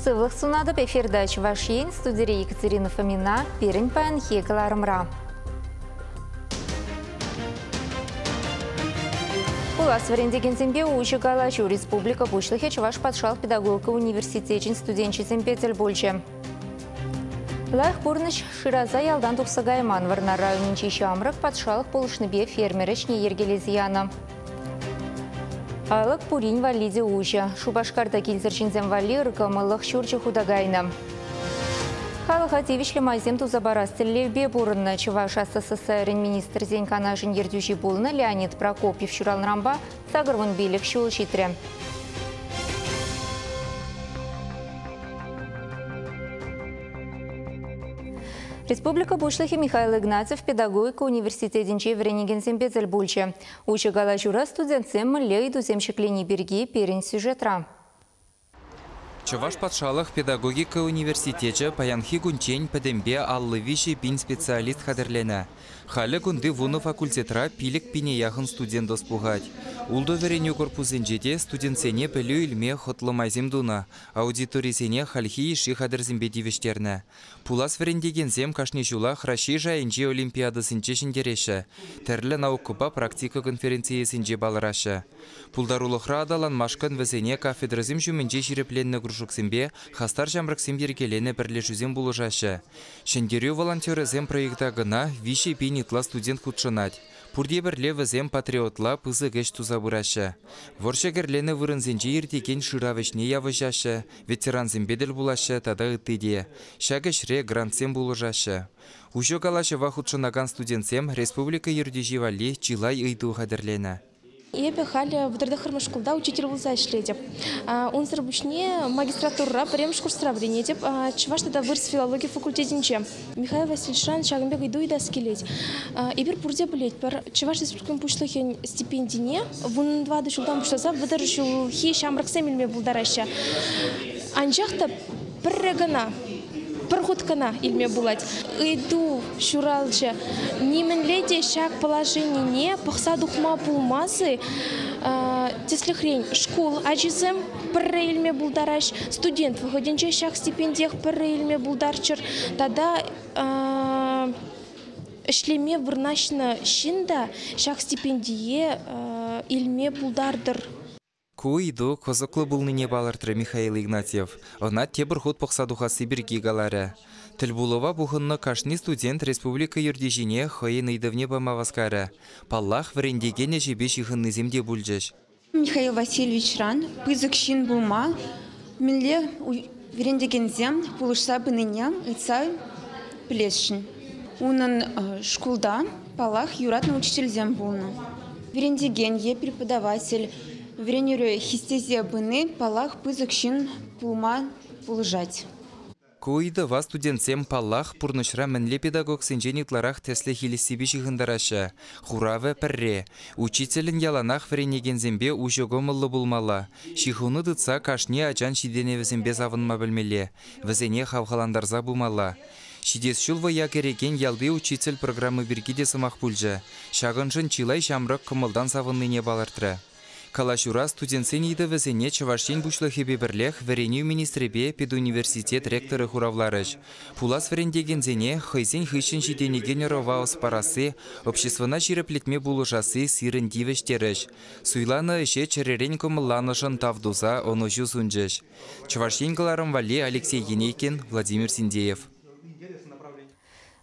Сывлых сунады передача Вашейн, студия Екатерина Фомина, Перень паян хекаларымра. Улас варендеген зембе учи галачу республика бушлыхе Чуваш подшал педагогика университетин студенчесен петель больше. Лайх бурныш шираза ялдан тухсагайман варна районинчи шамрак подшалых полышныбе фермерычне ергелезияна. Айлык пурин валиде уча. Шубашкарда килзерчинзем вали рыкамылых шурчы худагайна. Халыха тевишлі майзем тузабарастылевбе бурынна Чуваш СССР министр зеньканашын ердюжи булны Леонид Прокопьев шуралнрамба сагырвын билік шул шитре. Республика бушлыхи Михаил Игнатьев педагогика университетинче вренеген зембезель бульче. Учы гала жура студентсем мле иду земшеклени берги перен сюжетра. Чуваш подшалых педагогика университете паянхи гунчень педембе аллывиши пин специалист хадерлене. Халі гунды вуны факультетра пилік пине яхын студент доспугать. Улды вереню корпусенжеде студентсене пілі үлме хотлымайзем дуна, аудиторисене хальхи иши хадерзембе дивештерне. Пулас верендеген зем кашни жула храши жайынче олимпиадасынче шиндереші. Тәрлі наукыба практика конференциясынче балырашы. Пулдарулықра адалан машкан візене кафедрызым жүмінче ширепленні грушуксембе хастар жамрыксем ергелене бірлешузем булыжашы. Шендерю волонтерызем проекта гына виши пинитла студент худшынать. Пурде бірле візем патриотла пызы гэш тузабырашы. Воршагерлене вырынзенче ертекен шыравышне явыжашы, ветеранзем бедел булашы тада ыттыде. Шагышре грантсем булыжашы. Ужо калашы вахудшынаган студентсем республика ердежи вали чилай ыйду хадерлене. Ебе хали в дардахарма школда учитель вуза шледеп. Он зарабучне магистратура премш курсра вренедеп. Чуваш тогда вырос филологии факультетинче. Михаил Васильевич шагамбег иду и да скелеть. Ибер пурде болеть. Чуваш республикам пушлахи стипендине. Вон два дышу там пушлаза выдарышу хи шамраксемельме булдараща. Анжахта пррегана. Пархуткана ilme булать. Иду шуралча. Неменледе шаг положение не пахса духма пулмасы. Тесли хрень школ ачизем пырре ilme булдараш. Студент выходенче шаг стипендиях пырре ilme булдарчыр. Тогда шлеме вырнашна шинда шаг стипендие ilme булдардыр. Куиду козаклы булныне балыртыры Михаил Игнатьев. Она тебір ход пақсадуға сибирги галары. Тілбулова бұхынны кашни студент республика ердежіне хойын идывне бамаваскары. Паллах врендегене жебе шихынны земде бүлжеш. Михаил Васильевич ран, пызык шин булма, мінле врендеген зем пулышса быныне ыца плешшін. Унын шкулда паллах юратны учитель зем булны. Врендеген е преподаватель, Вренерю хистезия быны палах пызык шин пулма пулжать. Куида ва студентсем палах пурнышра мінле педагог сенженитларах тесле хилисиби жиғындарашы. Хуравы пірре. Учителін яланах вренеген зембе ужого мылы булмала. Шихуны дытса кашне ачан шидене візембе завынма білмеле. Візене хавхаландарза булмала. Шидес шулва якереген ялды учитель программы бергиде сымақ пульжа. Шағыншын чилай шамрак кымылдан савынныне балыртыры. Калашура студентсен иді візене Чувашин бушлыхи бебірлех вареню министребе педуниверситет ректоры хуравларыш. Пулас варендеген зене хайзен хыщен жиденеген роваус парасы, обществына жиреплетме булужасы сирен дивештерыш. Суйланы іше чаререн комылланышын тавдуза оны жусунжыш. Чувашин галарым вали Алексей Енейкин, Владимир Синдеев.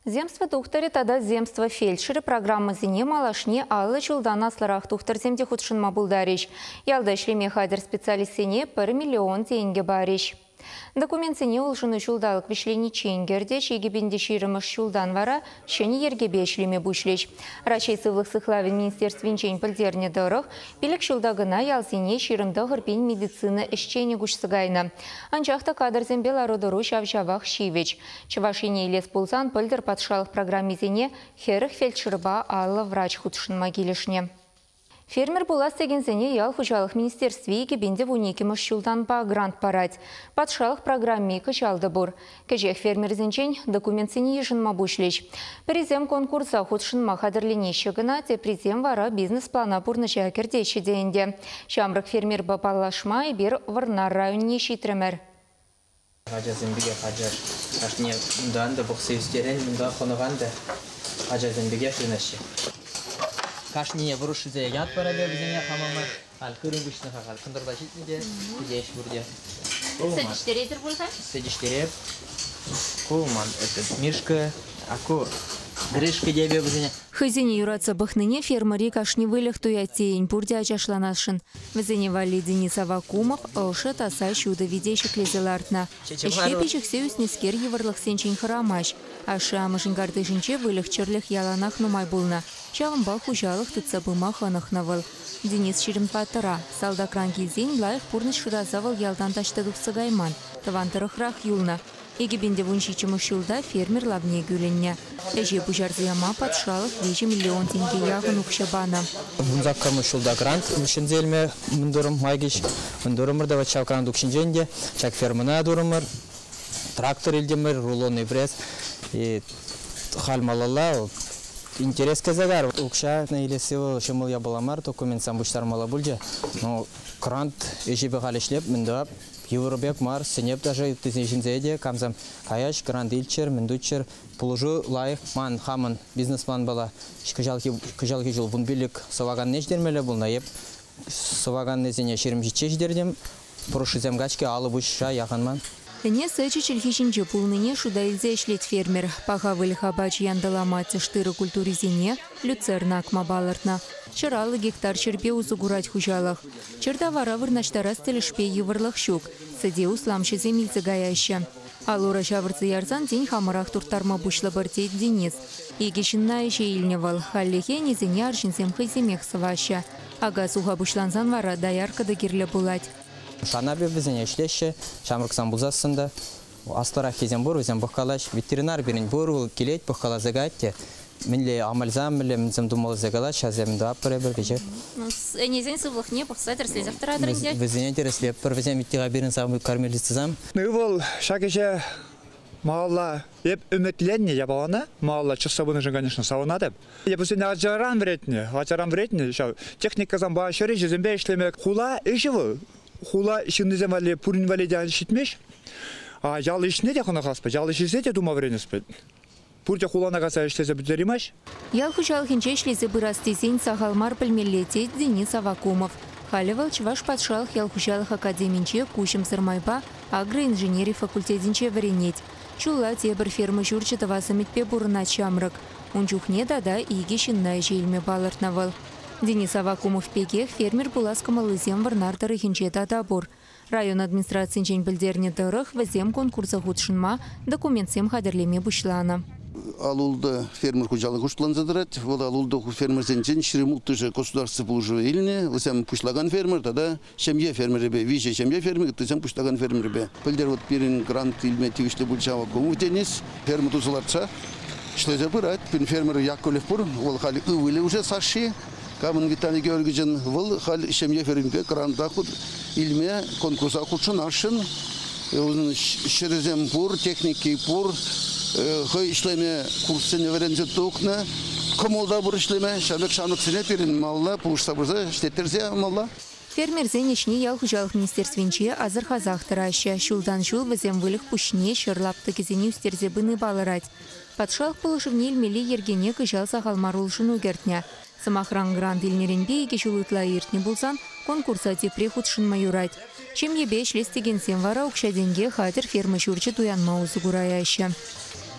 Земство тухтаре тада земство фельдшеры программы зене малашне аллы жылдан асларах тухтар земде худшынма булдариш. Ялда шлеме хадер специалистене 1 миллион тенге бариш. Документ сене улшыны жылдалық вишлени ченгерде шегебенде ширымыш жылдан вара шені ергебе шлеме бушлеш. Рачай сывлық сықлавин министерствен чен пілдерне дұрық, білік жылдағына ялсене ширымда ғырпен медицина ішчені күшсігайны. Анчақта кадр зембел ародыру шавжавақ шивеч. Чувашине елес пулзан пілдер патшалық программезене херіх фельдшерба аллы врач худшынма келішне. Фермер булас тегенсене ял хужалық министерстве кебенде вунеки мұшшылдан па грант парать. Патшалық программе кычалды бұр. Кәжек фермерзенчен документсене ешінма бұшлеш. Президент конкурса худшынма қадырленеші гына те президент вара бизнес-плана бұрныша әкердеші дейінде. Шамрық фермер бапалашма бер варнар районне шитремер. Hacazın bir hacar. Aşniye bundan da bu sevişlerin bundan konuğan da hacazın bir şunaşı. Kaşniye vuruş üzeye yat para da bizim ya hamamı. Al kırın güçlü hakal. Kındırda şitmeyece. Güzeş buraya. Садиштерезер болса? Садиштереп. Кулман. Это мишка. Аку. Грышка тебе bizine. Хызине юратса бахныне фермери кашни вылях туятейн пурди ачашланашын. Вызине вали Дениса Вакумов ылшы таса шуды видейшік лезелартна. Ишкепичік сеюс нескер еварлық сенчен харамаш. Ашы амышын гардышынче вылях чырлых яланах нумай булна. Чалымба хужалық тытса бымах анахнавыл. Денис Ширимпатыра. Салдакран кезен лайық пурныш шыразавыл ялдан таштадық сыгайман. Тавантырықрақ юлна. Егебенде вуншичымы шулда фермер лавне гюленне. Эже бужарзияма патшалық 5 миллион тенге яғын ұқшабана. Вунзаккамы шулда грант мүшінзелме мүндірім майгеш. Мүндірімір да вачавкан дұқшынженде. Чак фермына дұрымыр. Трактор елдемір, рулонный пресс. Халмалала. Интерес казагар. Укша на илесево шымыл ябаламар, документ самбуштар мала бульже. Но грант эжебе халешлеп мүндап. Европек мар, сенеп даже тысячинзеде, камзам каяш, грант илчер, мендучер, положу лайх ман хаман бизнесман была. Кыжалки жыл вунбилик саваган неждермеле был наеп. Саваган незене шеримжичеш дердем, прошизем гачки алы буша яханман. Тене сычы челхишинче пулныне шуда илзе эшлет фермер. Паха выльхабач яндалама цештыры культуризине, люцерна акмабалартна. Чыралы гектар черпе узугурать хужалах. Черта вара вырнаштара стелешпе еврлах щук. Саде усламши земильцы гаяща. Алура шавырцы ярзан день хамарах туртарма бушла бартейт Денис. Егешинна еще ильневал. Халлихе незене аршинсем хайземех саваща. Ага суха бушланзан вара даярка да гирле булать. Шанабе bizine işleşe, şamrıksan bulzasında. Aslara kezen bor, özem bakalaş. Veterinar birin bor, kilet bakala zagatte. Minle amalzam, minle minzem dumal zagalaş, hazem da apre bir şey. Незен сывлых не пахса терсли завтра дрынде. Bizine terсли, pervezem ittiga birin samı karmelisizam. Ne bol şakece mağalla hep ümitlenni yapana mağalla çıksa bunu конечно savunadıb. Ya bu sene acaran veretni, texnikadan başarı jizembe işlemek hula işi bu. Hula şimdi zemali purin validen şitmiş. Yalı iş ne de konu kaspa, yalı işse de duma verenizpe. Purca hulana kasa işlese büzerimaş. Ял хужалхинче шлизе бырастезень сахалмар пельмеллете Денис Авакумов. Халевал чваш патшалых ял хужалых академинче кучем сырмайба агроинженерий факультетинче варенеть. Чула тебір фермы журчатова самитпе бурына чамрак. Унчухне дада иге шинна жейлме балартнавал. Денис Авакумов пекех фермер буласкамалызем варнардары хинче дадабур. Район администрациян білдерне дырых вазем конкурса худшынма документсем хадерлеме бушлана. Алулда фермер хужалык ушланзадырат, вот алулда фермер сенчен ширемултыжа государство положение, васем пушлаган фермер, тогда семья фермеребе, виже семья фермер, тысям пушлаган фермеребе. Пылдер вот пирин грант илмети вишле бульчава кому денис, фермер тузларца, шлезе бырат, пин фермер Яковлев пур, вол хали ывыли уже саши, камын Виталий Георгиевичен, вол хали семья фермеребе гранта худ илме конкурса худшын ашын, шерезем пур, техники пур, Хай işleme kursunu verince tokna, komolda bur işleme, şabek şanlık sene perin malla, puluşta burza, işlettirse malla. Фермер зенечни ял хужалых министерственче азыр хазахтыраща, шулдан шул вазем вылых пушне шырлапты кезени устерзе быны балырать. Патшалых полышывне илмели ергене кыжал сахалмар улшын угертня. Самахран грант илнеренбе еге шулытла иртне булсан, конкурса тепре худшын майурать. Чем ебе шлестеген сен вара укшаденге хатер фермы шурчы туянма узугураяща.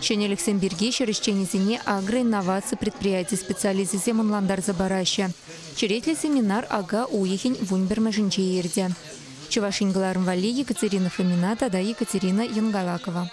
Шенелексен бирге шерещенезине агроинновации предприятий специалисты земанландар забараща. Черетли семинар ага уехень вунбермежинче ерде. Чувашингаларм вали Екатерина Фомина, тада Екатерина Янгалакова.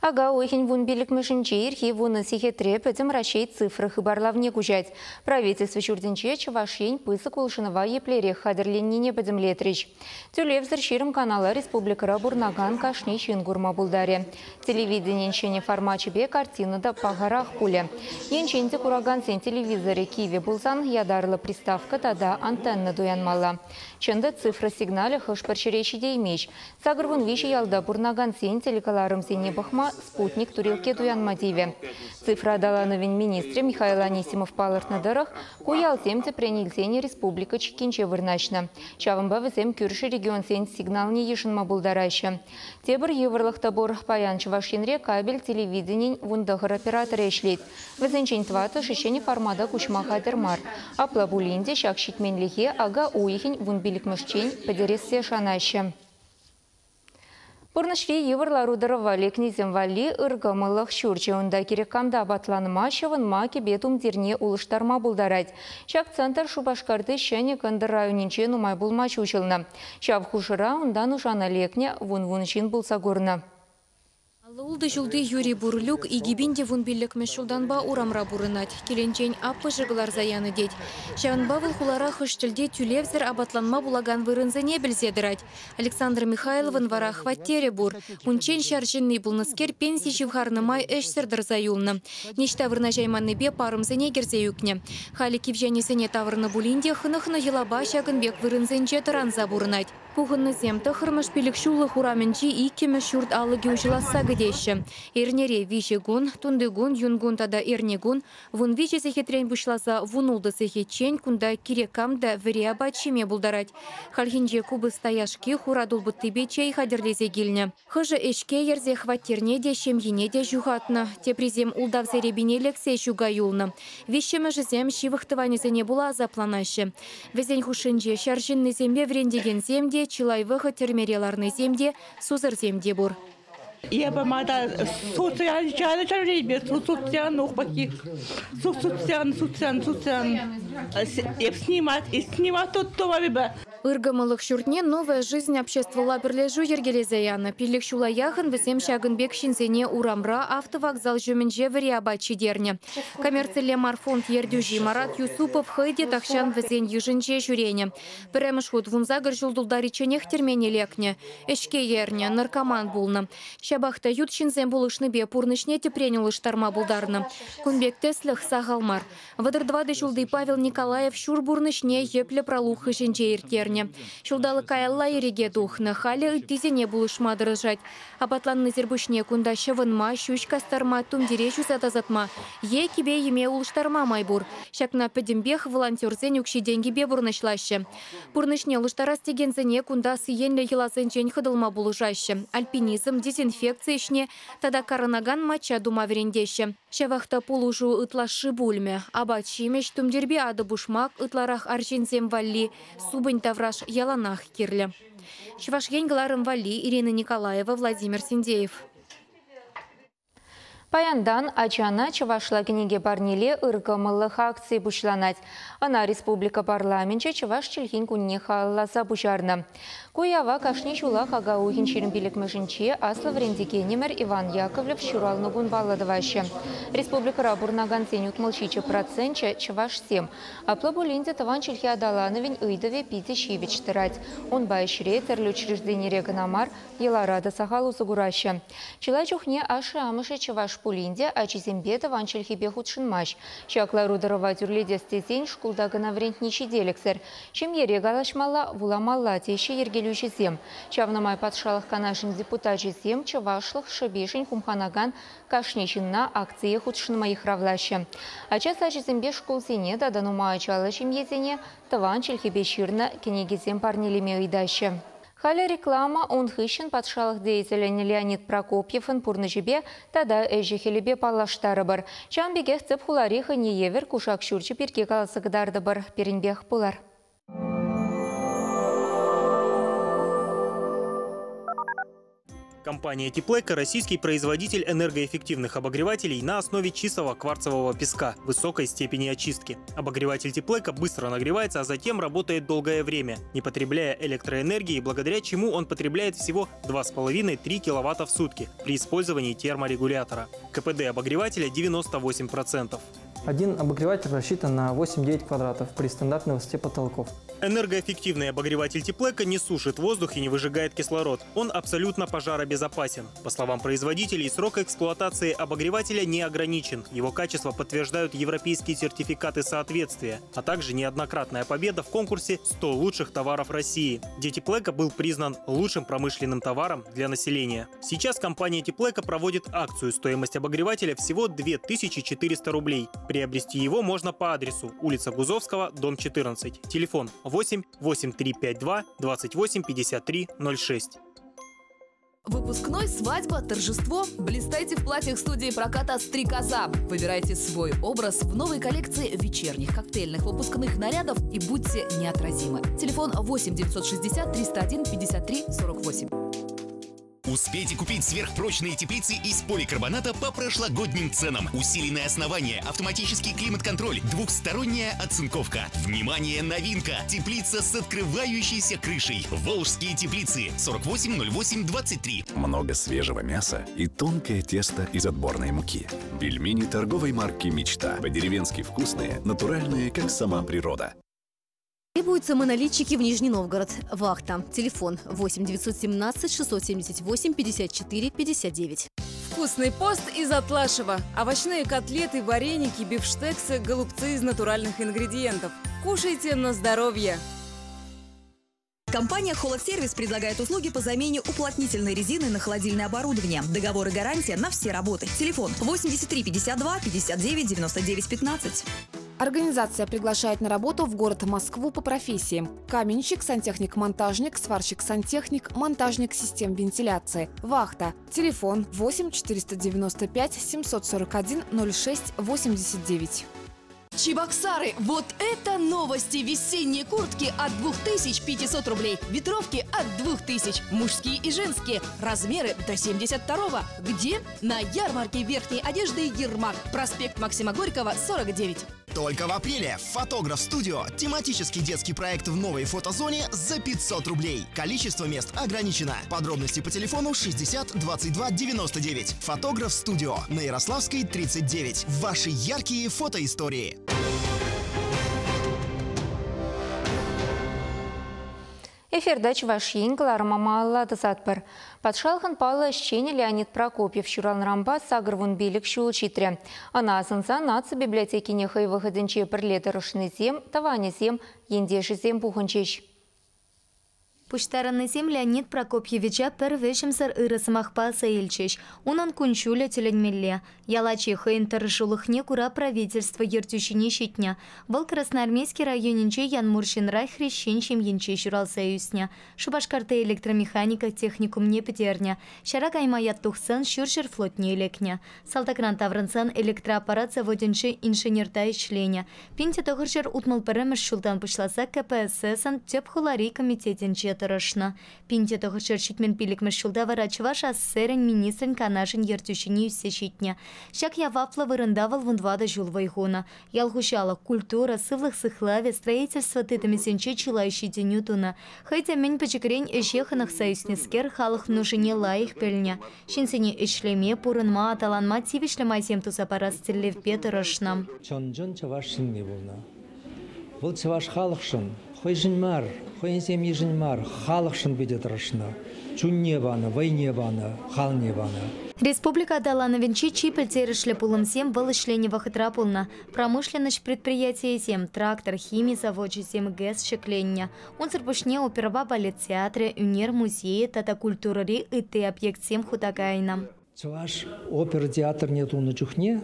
Ага уехень вунбелик межинче ирхи вуны сихетре петем ращей цифры хыбарлавне гужать. Правительство чурденче Чувашень пысык улшынова еплере хадерленнине петем летрич. Тюлевзір ширым канала Республика Бурнаган кашни шингурма булдаре. Телевидениенчене формачебе картина да пагарах пуле. Енченте кураган сен телевизоре Киеве булсан ядарлы приставка тада антенна дуянмала. Чында цифра сигнале хышпарчеречи деймеш. Сагырвун виши ялда Бурнаган сен телекаларым сене бахма программа «Спутник» турилке дуянмадиве. Цифра далановин министре Михаил Анисимов палыртнадырых куялземте пренилзене республика Чикинче вырначна. Чавымба візем күрші регион сен сигнални ешінма булдарайшы. Тебір еврлық табор паян Чувашинре кабель телевиденин вундағыр оператор ешлейд. Візенчен тваты шешені формада кучма хадырмар. Апла булинде шак шитменліге ага уйхин вунбилік мүшчен подерессе шанайшы. Пурнышри еврларудыры вали князем вали ыргамылық шүрче онда керекамда абатланыма шывынма кебетум дерне улыштарма булдарать. Шак центр Шубашкарды шәне кандыр районинче нумай булма чучылны. Шав хушыра ондан ушана лекне вун-вунчин булса горна. Улды жылды Юрий Бурлюк и гибинде вунбиллік мәшулданба урамра бурынат. Келенчен аппы жығылар заяны дед. Шағынба вылхулара хыштілде тюлевзір абатланма булаган вырынзыне білзедірать. Александр Михайловын вара хваттере бур. Унчен шаржынный булныскер пенсий живхарнымай әшсірдір заюлны. Нешта вырна жайманны бе парымзыне керзеюкне. Халі кивжанесіне тавырны булинде хынықны елаба шағынбек вырынзынче тұранза бурынать. Пуғынны земті хырмыш пилік шулы хураменчи иккеме шурт алыге учыласа гдеші. Эрнере вишегун, тундыгун, юнгун тада эрнегун, вун виче сехетрен бушласа вунулды сехечен, кунда кирекамда вариаба чиме булдарать. Хальхинже кубы стояшки хурадул бұттыбе чей хадерлезе гильне. Хыжы эшке ерзе хваттерне де шемьене де жухатна. Тепризем улдав зеребине лексе жуга юлны. Вишеме жезем шивықтыванезене була запланашы. Везен хушинже шаржинны зембе врендеген земде, чилайвығы термереларны земде, сузыр земде бур. Я бы мада социальный чарежбе, социальный ухбаки, социальный, снимать тут то выбор. Ыргамылық шүртне новая жизнь общества лаберлежу ергелезаяны. Пилік шула яғын візем шағынбек шинзене урамра автовокзал жөмінже вариаба чидерне. Коммерцияле марфонд ердюжи Марат Юсупов хайде тахшан візен ежінже жүрене. Піріміш худ вунзагыр жылдулдариченех термене лекне. Эшке ерне, наркоман булны. Шабахта ют шинзен булышны бе пурнышне тепренілыш тарма булдарны. Кунбек теслых сағалмар. Вадырдвады жылды Павел Николаев шур бурнышне епле пролухы жінже ертер. Шулдалы каялла ереге духны, халі үттізене булышма дырыжать. Апатланны зербушне кунда шывынма, шуш кастарма, тумдере шусатазатма. Е кебе еме улыштарма майбур. Шакна пөдімбех волонтерзен үкші деньги бе бурнышлашы. Бурнышне улыштарас дегензене кунда сиенлі елазен жен хыдылма булыжашы. Альпинизм, дезинфекцияшне, тада карынаган мача дума верендеші. Шавахта пулужу ытлашы бульме. Абат шимеш тумдербе ады бушмак, ытларах аржинзем валли, субынь тавраш яланах кирлі. Швашген Гларым Вали, Ирина Николаева, Владимир Синдеев. Паяндан ачана Чувашла книге барниле ыргамылых акции бушланать. Она республика парламенче Чуваш чельхин кунне халласа бушарна. Куява кашни чулах ага уйхин ширинпилик мышинче аслы врендике немер Иван Яковлев шуралны гун балладываще. Республика рабурнаган ценют молчиче процентче Чуваш 7. Аплы булинде таван чельхи адалановин ыйдове пити щивич тырать. Он байшре терлю учреждение регономар еларада сахалу загураще. Чила чухне аши амыше Чуваш пулинде, а чизембета ванчельхибе худшинмаш. Шаклару дарова тюрледе стезень шкулдага наврентничи делексер. Чем ере галашмала вуламалла тещи ергелючи зем. Чавнамай подшалых канашин депутачи зем, чавашлых шабешень кумханаган кашничин на акции худшинма их равлаще. А час чизембе шкулзене даданума ачала чем езене, таванчельхибе ширна кенегизем парнилиме ыйдаще. Халя реклама он хыщен подшалых деятеля Леонид Прокопьев ин пурнычебе тада эжехелебе паллаштары бар. Чамбегех цеп хулариха не евер кушак шурчы перке каласыгдарды бар перенбех пулар. Компания Теплека – российский производитель энергоэффективных обогревателей на основе чистого кварцевого песка высокой степени очистки. Обогреватель Теплека быстро нагревается, а затем работает долгое время, не потребляя электроэнергии, благодаря чему он потребляет всего 2,5–3 кВт в сутки при использовании терморегулятора. КПД обогревателя 98%. Один обогреватель рассчитан на 8-9 квадратов при стандартной высоте потолков. Энергоэффективный обогреватель Теплека не сушит воздух и не выжигает кислород. Он абсолютно пожаробезопасен. По словам производителей, срок эксплуатации обогревателя не ограничен. Его качество подтверждают европейские сертификаты соответствия, а также неоднократная победа в конкурсе «100 лучших товаров России», где Теплека был признан лучшим промышленным товаром для населения. Сейчас компания Теплека проводит акцию. Стоимость обогревателя всего 2400 рублей. Приобрести его можно по адресу: улица Гузовского, дом 14. Телефон 8-8352 28 53 06. Выпускной, свадьба, торжество. Блистайте в платьях студии проката «Стрекоза». Выбирайте свой образ в новой коллекции вечерних коктейльных выпускных нарядов и будьте неотразимы. Телефон 8 960 301 53 48. Успейте купить сверхпрочные теплицы из поликарбоната по прошлогодним ценам. Усиленное основание, автоматический климат-контроль, двухсторонняя оцинковка. Внимание, новинка! Теплица с открывающейся крышей. Волжские теплицы 480823. Много свежего мяса и тонкое тесто из отборной муки. Пельмени торговой марки «Мечта». По-деревенски вкусные, натуральные, как сама природа. Требуются монолитчики в Нижний Новгород. Вахта. Телефон 8 917 678 54 59. Вкусный пост из Атлашева. Овощные котлеты, вареники, бифштексы, голубцы из натуральных ингредиентов. Кушайте на здоровье. Компания «Холодсервис» предлагает услуги по замене уплотнительной резины на холодильное оборудование. Договор и гарантия на все работы. Телефон 83 52 59 99 15. Организация приглашает на работу в город Москву по профессиям: каменщик, сантехник-монтажник, сварщик-сантехник, монтажник систем вентиляции. Вахта. Телефон 8 495 741 06 89. Чебоксары! Вот это новости! Весенние куртки от 2500 рублей, ветровки от 2000, мужские и женские, размеры до 72-го. Где? На ярмарке верхней одежды «Ермак», проспект Максима Горького, 49. Только в апреле «Фотограф Студио» – тематический детский проект в новой фотозоне за 500 рублей. Количество мест ограничено. Подробности по телефону 60 22 99. «Фотограф Студио» на Ярославской, 39. Ваши яркие фотоистории. Эфирда Чувашин, Кларма Малла, Дасатпар. Подшалхан Пала Щени Леонид Прокопьев, Щуран Рамба, Сагрвун Билик Щулчитре. Она санса наца библиотеки нехай выходенче перлетерушный зем, тавани зем, ендеши зем пуханчищ. Пуштараны зем Леонид Прокопьевича первешимсар ырысымахпа саилчиш. Унан кунчуля тюленмелле. Ялачиха интержулыхне кура правительства ертющине щитня. Вал Красноармейский районинче Янмуршинрай хрещенчем янче журал союзня. Шубашкарта электромеханика техникум не петерня. Шара каймаят тухсан шуршер флотне элекня. Салтакран таврансан электроаппарат заводинче инженерта ишленя. Пинте тогыршер утмал перемеш шултан пушласа КПСС-ан тепхулари комитетинче тарашна. Пинте тогыршер щитмен пиликмеш шулда варачваш ассерен министрен канашин ертющине юссе щитня. Шак явапла вырындавал вундвада жул вайгона. Ялгушала культура, сывлых сыхлаве, строительство тытамесенче чилающий денютуна. Хотя мень почекрень эшеханах союзнискер халых нужине лаих пельня. Шинсене эшлеме пурынма аталанма тивишлема семтуса парастерлев петарашна. Чонжон чавашин не булна. Бұл чаваш халықшын, хойжын мар, хойынсем ежін мар, халықшын бедетрашна. Чун не бана, вай не бана, хал не бана. Республика дала на венчи чипель терешля пулымсем был ишлене вахытрапулна. Промышленность предприятия зем, трактор, химия, заводжи зем, гэс, шеклення. Он церпушне оперва балет театре, юнер, музеи, тата культурари и ты объект зем худагайна. Чаваш опер театр нету на чухне,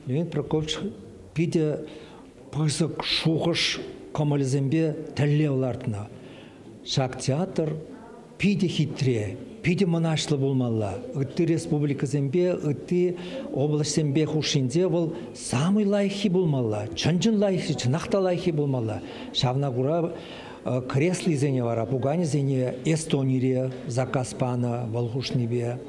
Леонид Прокопьевич пиде пысык шухыш комалзембе тәллеулартына. Шак театр пиде хитре, пиде монашлы болмалла. Үтті республика зембе, үтті область зембе хушинде был самый лайхи болмалла. Чынжын лайхи, чынақта лайхи болмалла. Шавна кура кресли зене вара, пугани зене Эстонире, Закаспана, Волхушнибе.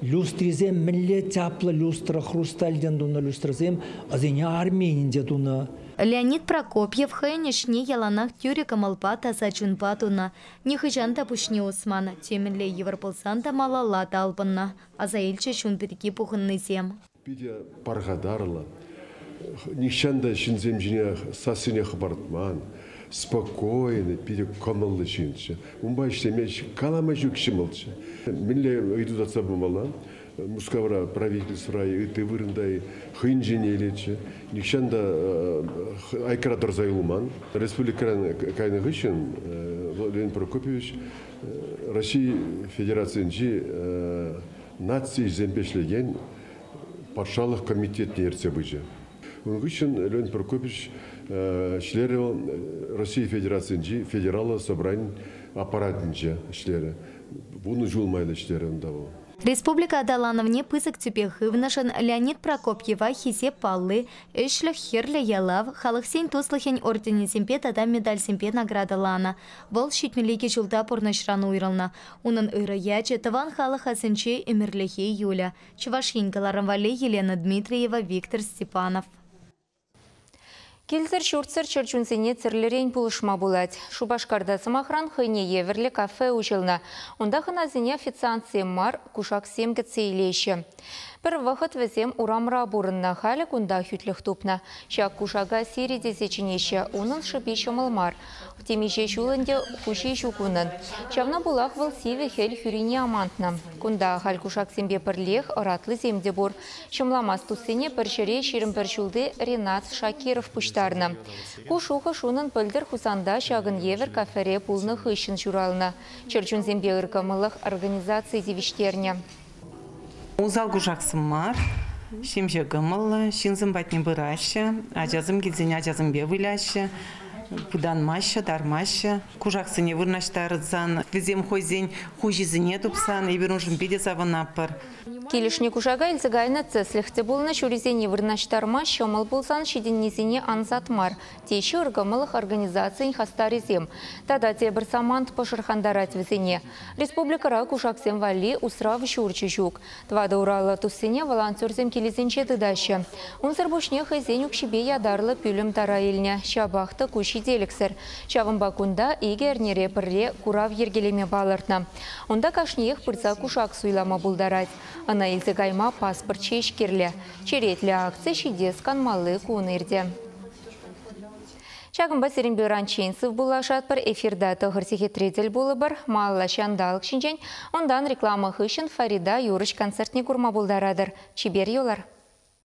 Люстризем милле тяпла люстра хрустальден дуна люстризем, а зене армейнде дуна. Леонид Прокопьев хайнешне яланах тюрика малпата сачунпатуна. Нихыжанта пушне Усмана, теменле Европолсанта малалата алпанна, а заильче шунпетики пухынны зем. Биде паргадарла, нихчанда шинзем жіне сасыне хабартман, спокойно, пиде комналы шинче. Умба иштемеш калама жүкшимылчы. Минле ыйду датса бумала. Мускавра правительство ыты вырындай хынжин елече. Никшанда айкрадор зайлуман. Республикан кайны гышын Владимир Прокопьевич Россия Федерациясынчи нации зембешлеген патшалық комитетіне ерте бұжы. Оның үшін Леонид Прокопьевич шлері Россия Федерациясынчи федералы собрань аппаратынча шлері. Бұны жулмайды шлері ұндавы. Республика Адалановне пысык тюпехывнашын Леонид Прокопьева хисе паллы, эшлях херле ялав, халықсен тослыхен ордені семпе тада медаль семпе наградалана. Бұл шитмелеке жылда порнашран уйрылна. Унын ыры яче таван халық асынче эмерлехе Юля. Чувашинкаларын вале Елена Дмитриева, Виктор Степанов. Келзір шуртсыр чырчунсене цирлерен пулышма булать. Шубашкарда самахран хыне еверле кафе учылна. Онда хыназине официант мар кушак семгет сейлеші. Бір вақыт візем урамра бурынна халі кунда хүтліх тупна. Шак кушага сири десечінеші, онын шыбеші мылмар. Темеше шулынде хуши шукунын. Шавна булах выл сиве хел хүрине амантна. Кунда хал кушак сембе пірлех ыратлы земде бур. Шымламас туссене піршіре ширім піршулды Ренат Шакиров пуштарна. Кушуха шунын пілдір хусанда шагын евер кафере пулны хыщын журална. Чырчун зембе ыркамылық организации девиштерне. Узал кушаксым мар, шимже гымыл, шинзым батне быраща, ажазым гидзене ажазым бе выляща, пуданмаща, дармаща, кушаксыне вырнаштарыдзан, везем хойзень хужизыне тупсан, и берунжым биде заванаппар. Келишне кушага илзагайна цеслихте булна шуризене вырнаштарма шомыл булсан шиденнезене анзатмар. Теші ыргамылық организациян хастаризем. Тада те бір самант пашырхандарат везене. Республикара кушаксем вали усрав шурчы жук. Твада урала туссене волонтерзем келезенче дыдашы. Унзыр бушне хайзен укшибе ядарлы пүлім тара елне. Шабақты куши деліксір. Шавын бакунда егернере пірре курав ергелеме балыртна. Онда кашнех пырца кушак суйлама булдарать. Ана илзігайма паспорт чешкерлі. Черетлі акция шидес канмалы кунырде. Чагын басырын бюран чейінсів булашат бір эфирда тұғырсеге тредел болы бір, малла шандалық шинжен, ондан реклама хышын Фарида Юрыш концертне курма булдарадыр. Чибер йолар.